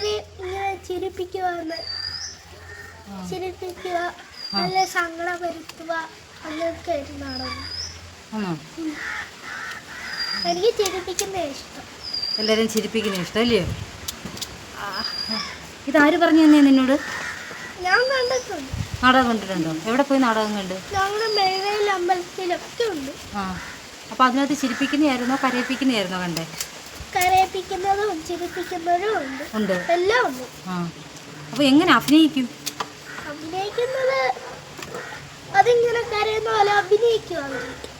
എല്ലാരെയും ഇങ്ങനെ ചിരിപ്പിക്കുക, നല്ല സങ്കടം വരുത്തുക, അങ്ങനെയൊക്കെ നാടകം. എനിക്ക് ചിരിപ്പിക്കുന്ന ഇഷ്ടം. എല്ലാവരും ചിരിപ്പിക്കുന്ന ഇഷ്ടം അല്ലയോ? ഇതാര് പറഞ്ഞു തന്നെ നിന്നോട്? ഞാൻ കണ്ടിട്ടുണ്ട്. നാടകം കണ്ടിട്ടുണ്ടോ? എവിടെ പോയി നാടകം കണ്ട്? ഞങ്ങളുടെ മേളയിൽ അമ്പലത്തിലൊക്കെ ഉണ്ട്. അപ്പൊ അതിനകത്ത് ചിരിപ്പിക്കുന്നതായിരുന്നോ കരയിപ്പിക്കുന്നതായിരുന്നോ കണ്ടേ? കരയിപ്പിക്കുന്നതും ചിരിപ്പിക്കുന്നതും ഉണ്ട്, എല്ലാം ഉണ്ട്. അപ്പൊ എങ്ങനെ അഭിനയിക്കുന്നത്? അതിങ്ങനെ കരയുന്ന പോലെ അഭിനയിക്കുക.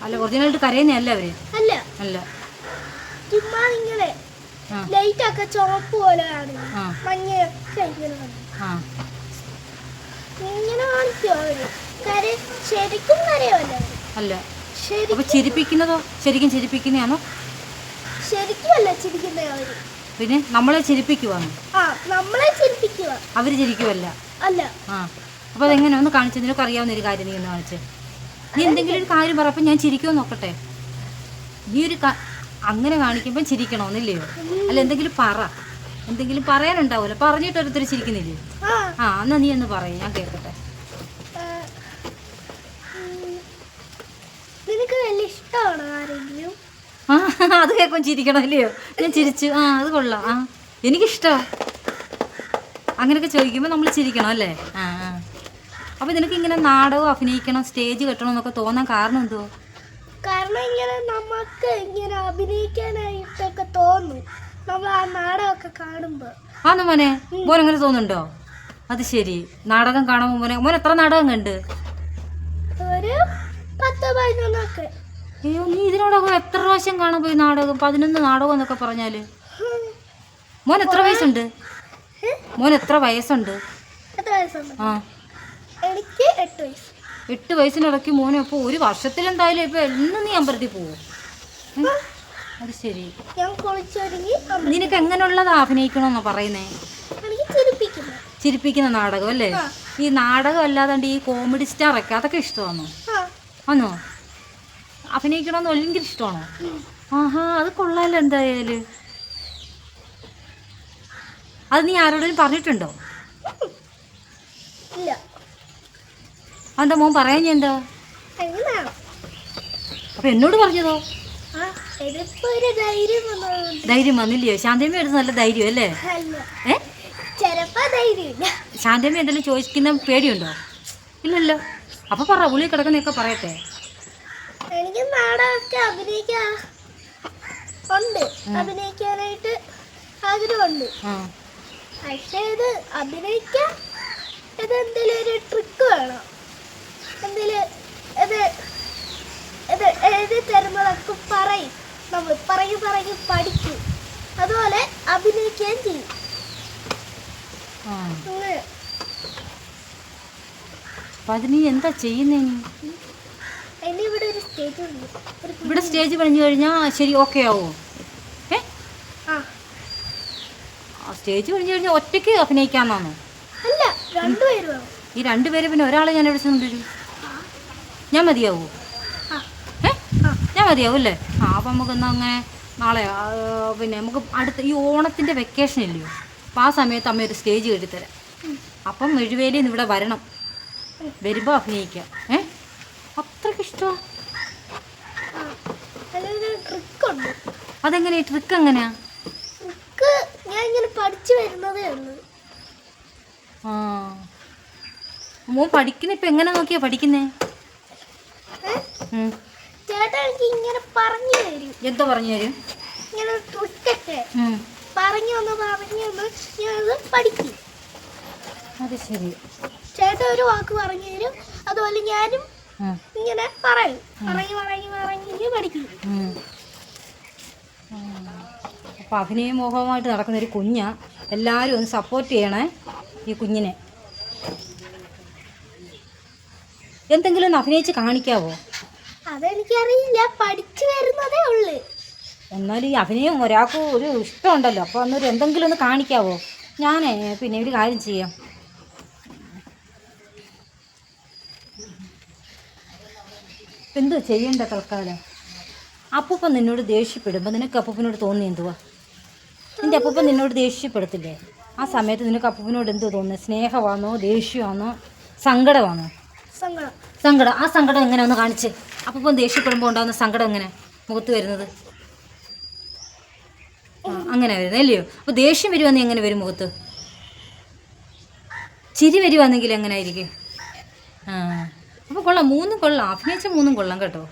അല്ല, ഒറിജിനലായിട്ട് കരയുന്നതല്ല അവര്? അല്ല അല്ല, ചുമ്മാ ഇങ്ങനെ ലൈറ്റ് ഒക്കെ ചുവപ്പ് പോലെ കാണും, മഞ്ഞയൊക്കെ ഇങ്ങനെ കാണിക്കും അവര്. ശരിക്കും കരയല്ല. അല്ല, അപ്പൊ ചിരിപ്പിക്കുന്നതോ? ശരിക്കും ചിരിപ്പിക്കുന്നതാണോ? ശരിക്കും അല്ല ചിരിക്കുന്ന അവര്. പിന്നെ നമ്മളെ ചിരിപ്പിക്കുവാണ്? നമ്മളെ ചിരിപ്പിക്കുക, അവര് ചിരിക്കുവല്ല. അല്ല. അപ്പൊ അതെങ്ങനെ ഒന്ന് കാണിച്ചു? നിനക്ക് അറിയാവുന്ന ഒരു കാര്യം നീ ഒന്ന് കാണിച്ച്. നീ എന്തെങ്കിലും ഒരു കാര്യം പറ, അപ്പൊ ഞാൻ ചിരിക്കുമോ നോക്കട്ടെ. നീ ഒരു അങ്ങനെ കാണിക്കുമ്പോൾ ചിരിക്കണമെന്നില്ലയോ? അല്ല, എന്തെങ്കിലും പറ, എന്തെങ്കിലും പറയാനുണ്ടാവുമല്ലോ, പറഞ്ഞിട്ട് ഓരോരുത്തർ ചിരിക്കുന്നില്ലേ? എന്നാ നീ ഒന്ന് പറയും, ഞാൻ കേൾക്കട്ടെ. നിനക്ക് വലിയ ഇഷ്ടമാണോ ആരെങ്കിലും? അത് കേൾക്കുമ്പോൾ ചിരിക്കണം അല്ലയോ? ഞാൻ ചിരിച്ചു. അത് കൊള്ളാം. എനിക്കിഷ്ടമാണ്. അങ്ങനെയൊക്കെ ചോദിക്കുമ്പോൾ നമ്മൾ ചിരിക്കണം അല്ലേ? അപ്പോൾ നിനക്ക് ഇങ്ങനെ നാടകം അഭിനയിക്കണം, സ്റ്റേജ് കെട്ടണം എന്നൊക്കെ തോന്നാൻ കാരണം എന്തോ? കാരണം ഇങ്ങനെ നമുക്ക് ഇങ്ങനെ അഭിനയിക്കാനായിട്ടൊക്കെ തോന്നും, നമ്മൾ ആ നാടകമൊക്കെ കാണുമ്പോൾ. മോനെ അങ്ങനെ തോന്നുന്നുണ്ടോ? അത് ശരി. നാടകം കാണുമ്പോൾ മോൻ എത്ര നാടകം കണ്ട്? ഒരു 10-11. അയ്യോ, നീ ഇതിനോടൊക്കെ എത്ര പ്രാവശ്യം കാണാൻ പോയി നാടകം? 11 നാടകം എന്നൊക്കെ പറഞ്ഞാല് മോൻ എത്ര വയസ്സുണ്ട്? മോൻ എത്ര വയസ്സുണ്ട്? എനിക്ക് 8 വയസ്സ്. 8 വയസ്സിനിടയ്ക്ക് മോനെ അപ്പോൾ ഒരു വർഷത്തിലെന്തായാലും ഇപ്പൊ എന്നും നീ അമ്പലത്തിൽ പോവും? അത് ശരി. നിനക്ക് എങ്ങനെയുള്ളതാ അഭിനയിക്കണമെന്നാ പറയുന്നേ? ചിരിപ്പിക്കുന്ന നാടകം അല്ലേ? ഈ നാടകം അല്ലാതെ ഈ കോമഡി സ്റ്റാറൊക്കെ അതൊക്കെ ഇഷ്ടമാണോ? ആണോ? അഭിനയിക്കണമെന്ന് ഭയങ്കര ഇഷ്ടമാണോ? അത് കൊള്ളാമല്ലോ. എന്തായാലും അത് നീ ആരോടും പറഞ്ഞിട്ടുണ്ടോ? എന്താ മോൻ പറയാൻ? എന്താ അപ്പൊ എന്നോട് പറഞ്ഞതോ? ധൈര്യം വന്നില്ലയോ? ശാന്തമ്മ എടുത്ത് നല്ല ധൈര്യം അല്ലേ? ശാന്തമ്മ എന്തെങ്കിലും ചോദിക്കുന്ന പേടിയുണ്ടോ? ഇല്ലല്ലോ. അപ്പൊ പറ, ഉള്ളിൽ കിടക്കുന്നൊക്കെ പറയട്ടെ. എനിക്ക് നാടകമൊക്കെ അഭിനയിക്കാനായിട്ട് ആഗ്രഹമുണ്ട്. പക്ഷേ ഇത് അഭിനയിക്കാൻ എന്തെങ്കിലും ഒരു ട്രിക്ക് വേണം. എഴുതി തരുന്നതൊക്കെ പറയും, നമ്മൾ പറഞ്ഞു പഠിക്കും, അതുപോലെ അഭിനയിക്കുകയും ചെയ്യും. അതിന് എന്താ ചെയ്യുന്നേ? ഇവിടെ ഒരു സ്റ്റേജ് ഉണ്ട്. ഇവിടെ സ്റ്റേജ് പണിഞ്ഞു കഴിഞ്ഞാൽ ശരി, ഓക്കെ ആവോ? സ്റ്റേജ് പണിഞ്ഞു കഴിഞ്ഞാൽ ഒറ്റയ്ക്ക് അഭിനയിക്കാന്നാണോ? അല്ല, 2 പേര് വേണം. ഈ 2 പേര് പിന്നെ ഒരാളെ ഞാൻ എവിടെ ചെന്നുതരും? ഞാൻ മതിയാവോ? ഞാൻ മതിയാവും അല്ലേ? അപ്പം നമുക്കെന്നാ അങ്ങനെ നാളെ പിന്നെ നമുക്ക് അടുത്ത ഈ ഓണത്തിൻ്റെ വെക്കേഷൻ ഇല്ലയോ? അപ്പം ആ സമയത്ത് അമ്മ ഒരു സ്റ്റേജ് കെട്ടിത്തരാം. അപ്പം മെഴുവേലിയിൽ നിന്ന് ഇവിടെ വരണം, വരുമ്പോൾ അഭിനയിക്കാം. അത്രയ്ക്ക് ഇഷ്ടമാണ്. അതെങ്ങനെയാ? ട്രിക്ക് എങ്ങനെയാ? ഞാൻ ഇങ്ങനെ പഠിച്ചു വരുന്നതേ ഉള്ളൂ. മോൻ പഠിക്കുന്ന ഇപ്പം എങ്ങനെ നോക്കിയാ പഠിക്കുന്നേ? ചേട്ടാ എനിക്ക് ഇങ്ങനെ പറഞ്ഞു തരും. എന്തോ പറഞ്ഞു തരും? ഇങ്ങനെ ട്രിക്കൊക്കെ പറഞ്ഞു ഞാനത് പഠിക്കും. അത് ശരി. ചേട്ടാ ഒരു വാക്ക് പറഞ്ഞു തരും, അതുപോലെ ഞാനും ഇങ്ങനെ പറഞ്ഞു പഠിക്കും. അപ്പം അഭിനയ മോഹമായിട്ട് നടക്കുന്നൊരു കുഞ്ഞാ. എല്ലാവരും ഒന്ന് സപ്പോർട്ട് ചെയ്യണേ ഈ കുഞ്ഞിനെ. എന്തെങ്കിലും ഒന്ന് അഭിനയിച്ച് കാണിക്കാവോ? അതെനിക്കറിയില്ല, പഠിച്ചു വരുന്നതേ ഉള്ളു. എന്നാലും ഈ അഭിനയം ഒരാൾക്ക് ഒരു ഇഷ്ടമുണ്ടല്ലോ, അപ്പോൾ അന്നൊരു എന്തെങ്കിലും ഒന്ന് കാണിക്കാവോ? ഞാനേ പിന്നെ ഒരു കാര്യം ചെയ്യാം. എന്തോ ചെയ്യണ്ട തൽക്കാലം. അപ്പൂപ്പൻ നിന്നോട് ദേഷ്യപ്പെടുമ്പോൾ നിനക്ക് അപ്പൂപ്പനോട് തോന്നി എന്തുവാ? നിൻ്റെ അപ്പൂപ്പൻ നിന്നോട് ദേഷ്യപ്പെടത്തില്ലേ? ആ സമയത്ത് നിനക്ക് അപ്പൂപ്പിനോട് എന്ത് തോന്നുന്നു? സ്നേഹമാണോ, ദേഷ്യമാണോ, സങ്കടമാണോ? സങ്കടം. സങ്കടം. ആ സങ്കടം എങ്ങനെ ഒന്ന് കാണിച്ച്. അപ്പം ദേഷ്യപ്പെടുമ്പോൾ ഉണ്ടാകുന്ന സങ്കടം എങ്ങനെ മുഖത്ത് വരുന്നത്? അങ്ങനെ വരുന്നത് അല്ലയോ? അപ്പോൾ ദേഷ്യം വരുവാണെങ്കിൽ എങ്ങനെ വരും മുഖത്ത്? ചിരി വരുവാണെങ്കിൽ എങ്ങനെ ആയിരിക്കും? അപ്പോൾ കൊള്ളാം, മൂന്നും കൊള്ളാം, അഭിനയിച്ച മൂന്നും കൊള്ളാം കേട്ടോ.